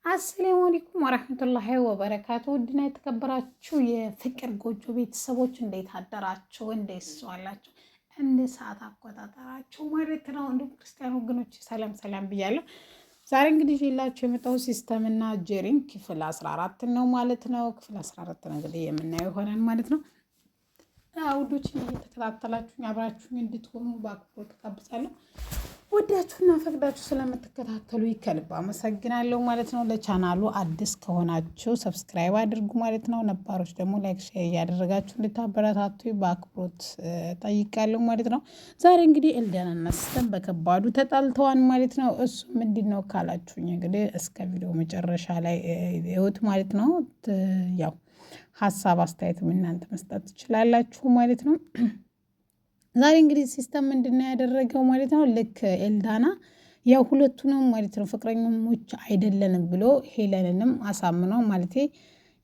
አሰላሙ አለይኩም ወራህመቱላሂ ወበረካቱ። ውድና የተከበራችሁ የፍቅር ጎጆ ቤተሰቦች እንዴት አደራችሁ? እንዴት ዋላችሁ? እንደ ሰዓት አቆጣጠራችሁ ማለት ነው። እንዲሁም ክርስቲያን ወገኖች ሰላም ሰላም ብያለሁ። ዛሬ እንግዲህ ይዤላችሁ የመጣው ሲስተም እና ጄሪን ክፍል 14 ነው ማለት ነው። ክፍል 14 እንግዲህ የምናየው ይሆናል ማለት ነው። ውዶች እየተከታተላችሁኝ አብራችሁኝ እንድትሆኑ በአክብሮት ጋብዛለሁ። ወዳችሁና ፈቅዳችሁ ስለምትከታተሉ ከልብ አመሰግናለሁ ማለት ነው። ለቻናሉ አዲስ ከሆናችሁ ሰብስክራይብ አድርጉ ማለት ነው። ነባሮች ደግሞ ላይክ፣ ሼር እያደረጋችሁ እንድታበረታቱ በአክብሮት ጠይቃለሁ ማለት ነው። ዛሬ እንግዲህ ኤልዳናና ሲስተም በከባዱ ተጣልተዋል ማለት ነው። እሱ ምንድን ነው ካላችሁኝ እንግዲህ እስከ ቪዲዮ መጨረሻ ላይ እዩት ማለት ነው። ያው ሀሳብ አስተያየትም እናንተ መስጠት ትችላላችሁ ማለት ነው። ዛሬ እንግዲህ ሲስተም ምንድነው ያደረገው ማለት ነው። ልክ ኤልዳና ያው ሁለቱንም ማለት ነው ፍቅረኞች አይደለንም ብሎ ሄለንንም አሳምኗን ማለት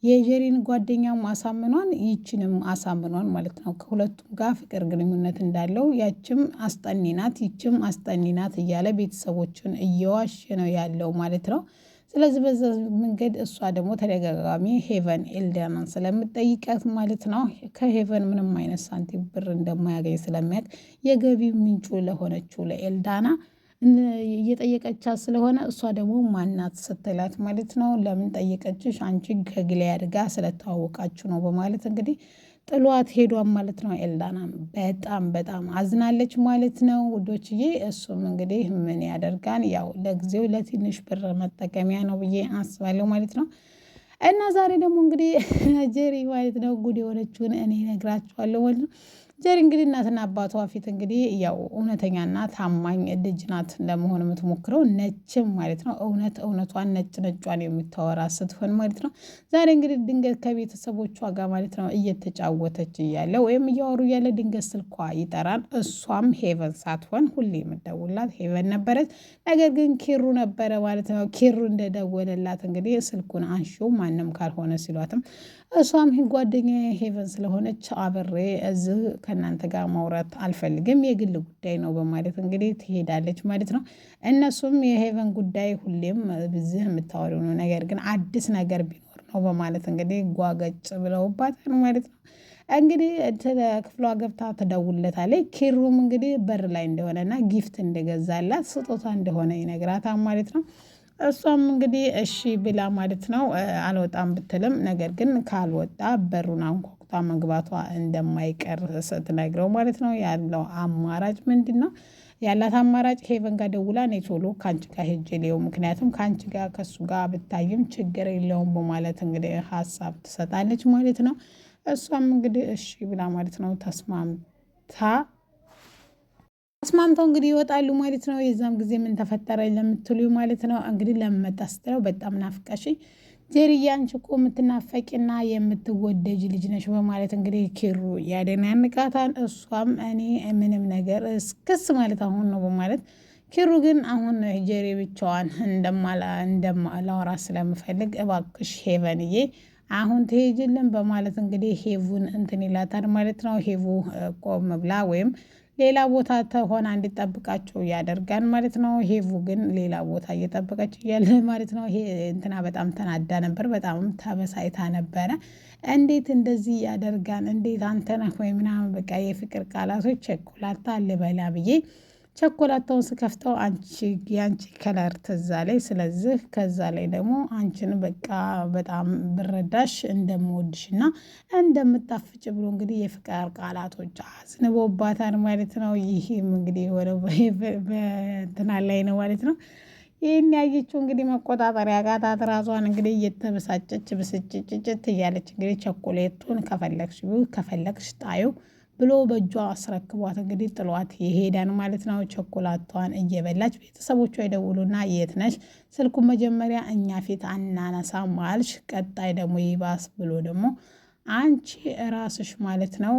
የጀሪን ጓደኛም አሳምኗን ይችንም አሳምኗን ማለት ነው። ከሁለቱም ጋር ፍቅር ግንኙነት እንዳለው ያችም አስጠኒናት ይችም አስጠኒናት እያለ ቤተሰቦችን እየዋሸ ነው ያለው ማለት ነው። ስለዚህ በዛ መንገድ እሷ ደግሞ ተደጋጋሚ ሄቨን ኤልዳናን ስለምጠይቃት ማለት ነው ከሄቨን ምንም አይነት ሳንቲም ብር እንደማያገኝ ስለሚያውቅ የገቢ ምንጩ ለሆነችው ለኤልዳና እየጠየቀቻት ስለሆነ እሷ ደግሞ ማናት ስትላት ማለት ነው ለምን ጠየቀችሽ አንቺ ከግሊያድ ጋር ስለተዋወቃችሁ ነው በማለት እንግዲህ ጥሏት ሄዷን ማለት ነው። ኤልዳና በጣም አዝናለች ማለት ነው ውዶችዬ። እሱም እንግዲህ ምን ያደርጋን ያው ለጊዜው ለትንሽ ብር መጠቀሚያ ነው ብዬ አስባለሁ ማለት ነው። እና ዛሬ ደግሞ እንግዲህ ጄሪ ማለት ነው ጉድ የሆነችውን እኔ እነግራችኋለሁ ማለት ነው። ጄሪ እንግዲህ እናትና አባቷ ፊት እንግዲህ ያው እውነተኛና ታማኝ ልጅ ናት ለመሆን የምትሞክረው ነችም ማለት ነው። እውነቷን ነጯን የምታወራ ስትሆን ማለት ነው። ዛሬ እንግዲህ ድንገት ከቤተሰቦቿ ጋር ማለት ነው እየተጫወተች እያለ ወይም እያወሩ እያለ ድንገት ስልኳ ይጠራል። እሷም ሄቨን ሳትሆን ሁሌ የምትደውላት ሄቨን ነበረች። ነገር ግን ኪሩ ነበረ ማለት ነው። ኪሩ እንደደወለላት እንግዲህ ስልኩን አንሺው ማንም ካልሆነ ሲሏትም እሷም ጓደኛ ሄቨን ስለሆነች አብሬ እዚህ ከእናንተ ጋር ማውራት አልፈልግም የግል ጉዳይ ነው በማለት እንግዲህ ትሄዳለች ማለት ነው። እነሱም የሄቨን ጉዳይ ሁሌም ብዝህ የምታወሪው ነው፣ ነገር ግን አዲስ ነገር ቢኖር ነው በማለት እንግዲህ ጓገጭ ብለውባታል ማለት ነው። እንግዲህ ክፍሏ ገብታ ትደውልለታለች። ኪሩም እንግዲህ በር ላይ እንደሆነና ጊፍት እንደገዛላት ስጦታ እንደሆነ ይነግራታል ማለት ነው። እሷም እንግዲህ እሺ ብላ ማለት ነው አልወጣም ብትልም ነገር ግን ካልወጣ በሩን አንኳኩታ መግባቷ እንደማይቀር ስትነግረው ማለት ነው ያለው አማራጭ ምንድን ነው? ያላት አማራጭ ሄቨን ጋር ደውላ እኔ ቶሎ ከአንቺ ጋር ሄጄ ሊየው ምክንያቱም ከአንቺ ጋር ከሱ ጋር ብታይም ችግር የለውም በማለት እንግዲህ ሀሳብ ትሰጣለች ማለት ነው። እሷም እንግዲህ እሺ ብላ ማለት ነው ተስማምተው እንግዲህ ይወጣሉ ማለት ነው። የዛም ጊዜ ምን ተፈጠረ ለምትሉ ማለት ነው እንግዲህ ለመጣ ስትለው በጣም ናፍቀሽኝ ጄሪዬ አንቺ እኮ የምትናፈቂና የምትወደጅ ልጅ ነሽ በማለት እንግዲህ ኪሩ ያደናንቃታል። እሷም እኔ ምንም ነገር እስክስ ማለት አሁን ነው በማለት ኪሩ ግን አሁን ጄሪ ብቻዋን እንደማላወራ ስለምፈልግ እባክሽ ሄቨንዬ አሁን ትሄጅልን በማለት እንግዲህ ሄቡን እንትን ይላታል ማለት ነው። ሄቡ ቆም ብላ ወይም ሌላ ቦታ ተሆና እንዲጠብቃቸው ያደርጋል ማለት ነው። ሄቡ ግን ሌላ ቦታ እየጠበቀች እያለ ማለት ነው። ይሄ እንትና በጣም ተናዳ ነበር፣ በጣም ተበሳይታ ነበረ። እንዴት እንደዚህ ያደርጋል እንዴት አንተ ነህ ወይ ምናምን በቃ የፍቅር ቃላቶች ቸኮላታ ልበላ ብዬ ቸኮላታውን ስከፍተው የአንቺ ከለር ትዝ አለኝ። ስለዚህ ከዛ ላይ ደግሞ አንቺን በቃ በጣም ብረዳሽ እንደምወድሽና እንደምጣፍጭ ብሎ እንግዲህ የፍቅር ቃላቶች አዝንቦባታል ማለት ነው። ይህም እንግዲህ የሆነው በእንትና ላይ ነው ማለት ነው። ይህን ያየችው እንግዲህ መቆጣጠር ያቃታት ራሷን እንግዲህ እየተበሳጨች ብስጭጭጭት እያለች እንግዲህ ቸኮሌቱን ከፈለግሽ ጣዩ ብሎ በእጇ አስረክቧት እንግዲህ ጥሏት ይሄዳን ማለት ነው። ቸኮላቷን እየበላች ቤተሰቦቿ ይደውሉና የት ነሽ? ስልኩን መጀመሪያ እኛ ፊት አናነሳም አልሽ፣ ቀጣይ ደግሞ ይባስ ብሎ ደግሞ አንቺ ራስሽ ማለት ነው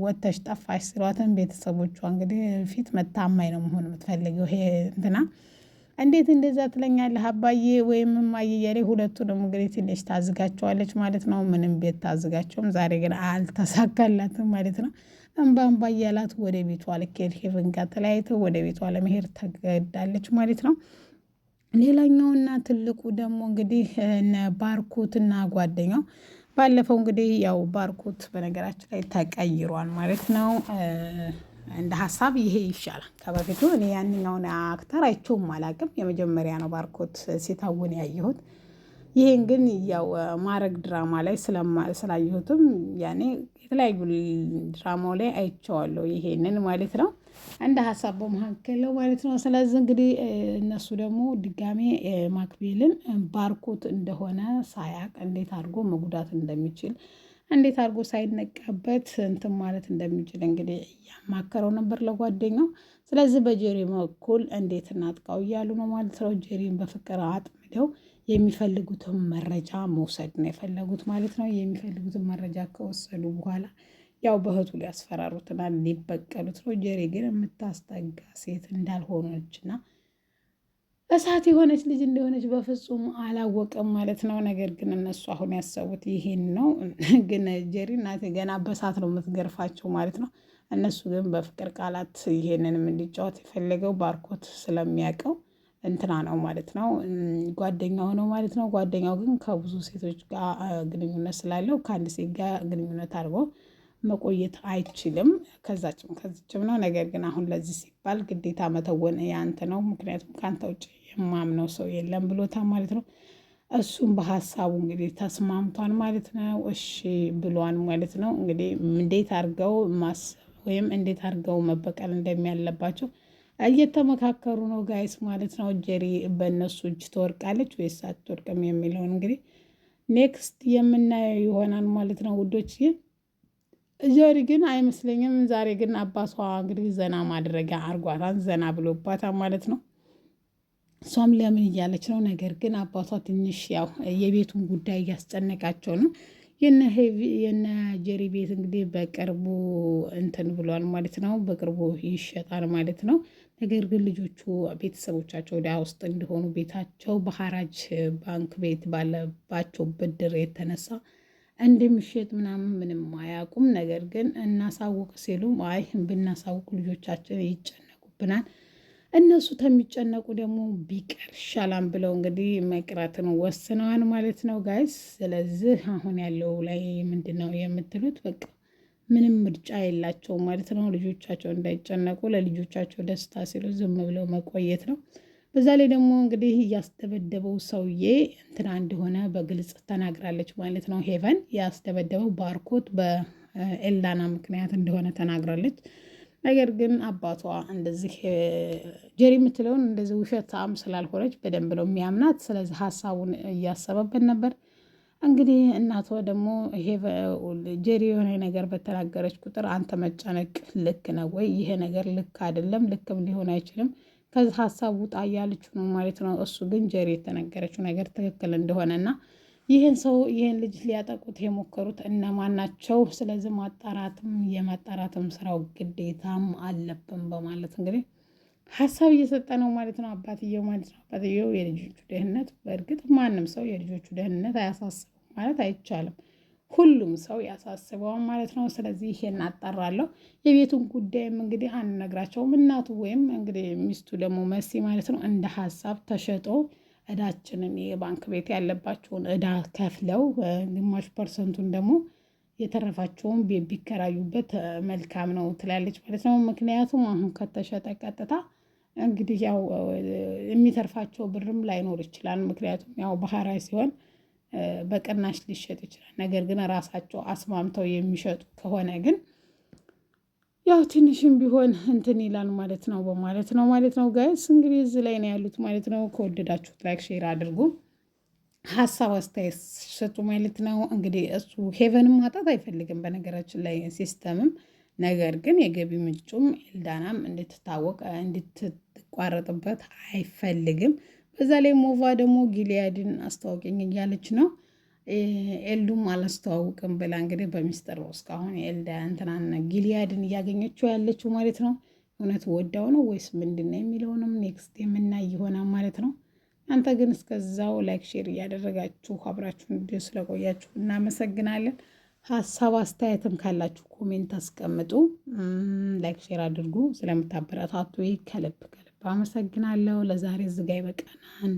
ወጥተሽ ጠፋሽ ሲሏትን ቤተሰቦቿ እንግዲህ ፊት መታማኝ ነው መሆን የምትፈልገው ይሄ እንትና እንዴት እንደዛ ትለኛለህ አባዬ ወይም እማዬ እያለ ሁለቱንም እንግዲህ ትንሽ ታዝጋቸዋለች ማለት ነው። ምንም ቤት ታዝጋቸውም ዛሬ ግን አልተሳካላትም ማለት ነው። እንባ እያላት ወደ ቤቷ ልትሄድ ሄቨን ጋር ተለያይተው ወደ ቤቷ ለመሄድ ተገዳለች ማለት ነው። ሌላኛውና ትልቁ ደግሞ እንግዲህ እነ ባርኮትና ጓደኛው ባለፈው እንግዲህ ያው ባርኮት በነገራችን ላይ ተቀይሯል ማለት ነው። እንደ ሀሳብ ይሄ ይሻላል ከበፊቱ። እኔ ያንኛውን አክተር አይቼውም አላውቅም፣ የመጀመሪያ ነው ባርኮት ሲታውን ያየሁት። ይሄን ግን ያው ማረግ ድራማ ላይ ስላየሁትም ያኔ የተለያዩ ድራማው ላይ አይቼዋለሁ ይሄንን ማለት ነው። እንደ ሀሳብ በመካከል ነው ማለት ነው። ስለዚህ እንግዲህ እነሱ ደግሞ ድጋሜ ማክቤልን ባርኮት እንደሆነ ሳያቅ እንዴት አድርጎ መጉዳት እንደሚችል እንዴት አድርጎ ሳይነቃበት እንትን ማለት እንደሚችል እንግዲህ እያማከረው ነበር ለጓደኛው። ስለዚህ በጄሪ በኩል እንዴት እናጥቃው እያሉ ነው ማለት ነው። ጄሪን በፍቅር አጥምደው የሚፈልጉትን መረጃ መውሰድ ነው የፈለጉት ማለት ነው። የሚፈልጉትን መረጃ ከወሰዱ በኋላ ያው በእህቱ ሊያስፈራሩትና ሊበቀሉት ነው። ጄሪ ግን የምታስጠጋ ሴት እንዳልሆነችና እሳት የሆነች ልጅ እንደሆነች በፍጹም አላወቀም ማለት ነው። ነገር ግን እነሱ አሁን ያሰቡት ይሄን ነው። ግን ጄሪ እናቴ ገና በእሳት ነው የምትገርፋቸው ማለት ነው። እነሱ ግን በፍቅር ቃላት ይሄንንም እንዲጫወት የፈለገው ባርኮት ስለሚያውቀው እንትና ነው ማለት ነው፣ ጓደኛው ነው ማለት ነው። ጓደኛው ግን ከብዙ ሴቶች ጋር ግንኙነት ስላለው ከአንድ ሴት ጋር ግንኙነት አድርጎ መቆየት አይችልም። ከዚችም ነው። ነገር ግን አሁን ለዚህ ሲባል ግዴታ መተወን ያንተ ነው፣ ምክንያቱም ከአንተ ውጭ የማምነው ሰው የለም ብሎታል ማለት ነው። እሱም በሀሳቡ እንግዲህ ተስማምቷል ማለት ነው። እሺ ብሏን ማለት ነው። እንግዲህ እንዴት አድርገው ማሰብ ወይም እንዴት አድርገው መበቀል እንደሚያለባቸው እየተመካከሩ ነው ጋይስ ማለት ነው። ጄሪ በእነሱ እጅ ትወርቃለች ወይስ አትወርቅም የሚለውን እንግዲህ ኔክስት የምናየው ይሆናል ማለት ነው ውዶች። ጄሪ ግን አይመስለኝም። ዛሬ ግን አባቷ እንግዲህ ዘና ማድረጊያ አርጓታን ዘና ብሎባታል ማለት ነው። እሷም ለምን እያለች ነው። ነገር ግን አባቷ ትንሽ ያው የቤቱን ጉዳይ እያስጨነቃቸው ነው። የነ ጄሪ ቤት እንግዲህ በቅርቡ እንትን ብሏል ማለት ነው። በቅርቡ ይሸጣል ማለት ነው። ነገር ግን ልጆቹ ቤተሰቦቻቸው ዕዳ ውስጥ እንዲሆኑ ቤታቸው በሐራጅ ባንክ ቤት ባለባቸው ብድር የተነሳ እንደሚሸጥ ምናምን ምንም አያውቁም። ነገር ግን እናሳውቅ ሲሉ አይ ብናሳውቅ ልጆቻችን ይጨነቁብናል፣ እነሱ ከሚጨነቁ ደግሞ ቢቀር ይሻላል ብለው እንግዲህ መቅረትን ወስነዋል ማለት ነው ጋይስ። ስለዚህ አሁን ያለው ላይ ምንድን ነው የምትሉት? በቃ ምንም ምርጫ የላቸው ማለት ነው። ልጆቻቸው እንዳይጨነቁ ለልጆቻቸው ደስታ ሲሉ ዝም ብለው መቆየት ነው። በዛ ላይ ደግሞ እንግዲህ እያስደበደበው ሰውዬ እንትና እንደሆነ በግልጽ ተናግራለች ማለት ነው። ሄቨን ያስደበደበው ባርኮት በኤልዳና ምክንያት እንደሆነ ተናግራለች። ነገር ግን አባቷ እንደዚህ ጄሪ የምትለውን እንደዚህ ውሸታም ስላልሆነች በደንብ ነው የሚያምናት። ስለዚህ ሀሳቡን እያሰበበት ነበር። እንግዲህ እናቷ ደግሞ ጄሪ የሆነ ነገር በተናገረች ቁጥር አንተ መጨነቅ ልክ ነው ወይ? ይሄ ነገር ልክ አይደለም፣ ልክም ሊሆን አይችልም፣ ከዚህ ሀሳብ ውጣ እያለችው ነው ማለት ነው። እሱ ግን ጄሪ የተነገረችው ነገር ትክክል እንደሆነና ይህን ልጅ ሊያጠቁት የሞከሩት እነማን ናቸው? ስለዚህ የማጣራትም ስራው ግዴታም አለብን በማለት እንግዲህ ሀሳብ እየሰጠ ነው ማለት ነው አባትየው ማለት ነው። አባትየው የልጆቹ ደህንነት፣ በእርግጥ ማንም ሰው የልጆቹ ደህንነት አያሳስብም ማለት አይቻልም፣ ሁሉም ሰው ያሳስበዋል ማለት ነው። ስለዚህ ይሄን አጣራለሁ። የቤቱን ጉዳይም እንግዲህ አንነግራቸውም። እናቱ ወይም እንግዲህ ሚስቱ ደግሞ መሲ ማለት ነው እንደ ሀሳብ ተሸጦ እዳችንን የባንክ ቤት ያለባቸውን እዳ ከፍለው ግማሽ ፐርሰንቱን ደግሞ የተረፋቸውን ቤት ቢከራዩበት መልካም ነው ትላለች ማለት ነው። ምክንያቱም አሁን ከተሸጠ ቀጥታ እንግዲህ ያው የሚተርፋቸው ብርም ላይኖር ይችላል። ምክንያቱም ያው ባህራዊ ሲሆን በቅናሽ ሊሸጥ ይችላል። ነገር ግን ራሳቸው አስማምተው የሚሸጡ ከሆነ ግን ያው ትንሽም ቢሆን እንትን ይላል ማለት ነው በማለት ነው ማለት ነው ጋይስ። እንግዲህ እዚህ ላይ ነው ያሉት ማለት ነው። ከወደዳችሁት ላይክ ሼር አድርጉ፣ ሀሳብ አስተያየት ሰጡ ማለት ነው። እንግዲህ እሱ ሄቨንም ማጣት አይፈልግም በነገራችን ላይ ሲስተምም። ነገር ግን የገቢ ምንጩም ኤልዳናም እንድትታወቅ እንድትቋረጥበት አይፈልግም። በዛ ላይ ሞቫ ደግሞ ጊሊያድን አስተዋወቀኝ እያለች ነው። ኤልዱም አላስተዋውቅም ብላ እንግዲህ በሚስጥር እስካሁን የኤልዳ እንትናን ጊሊያድን እያገኘችው ያለችው ማለት ነው። እውነት ወዳው ነው ወይስ ምንድን ነው የሚለውንም ኔክስት የምናይ ይሆናል ማለት ነው። እናንተ ግን እስከዛው ላይክ ሼር እያደረጋችሁ አብራችሁን ስለቆያችሁ እናመሰግናለን። ሀሳብ አስተያየትም ካላችሁ ኮሜንት አስቀምጡ፣ ላይክ ሼር አድርጉ። ስለምታበረታቱ ከልብ አመሰግናለሁ። ለዛሬ እዚህ ጋ ይበቃናል።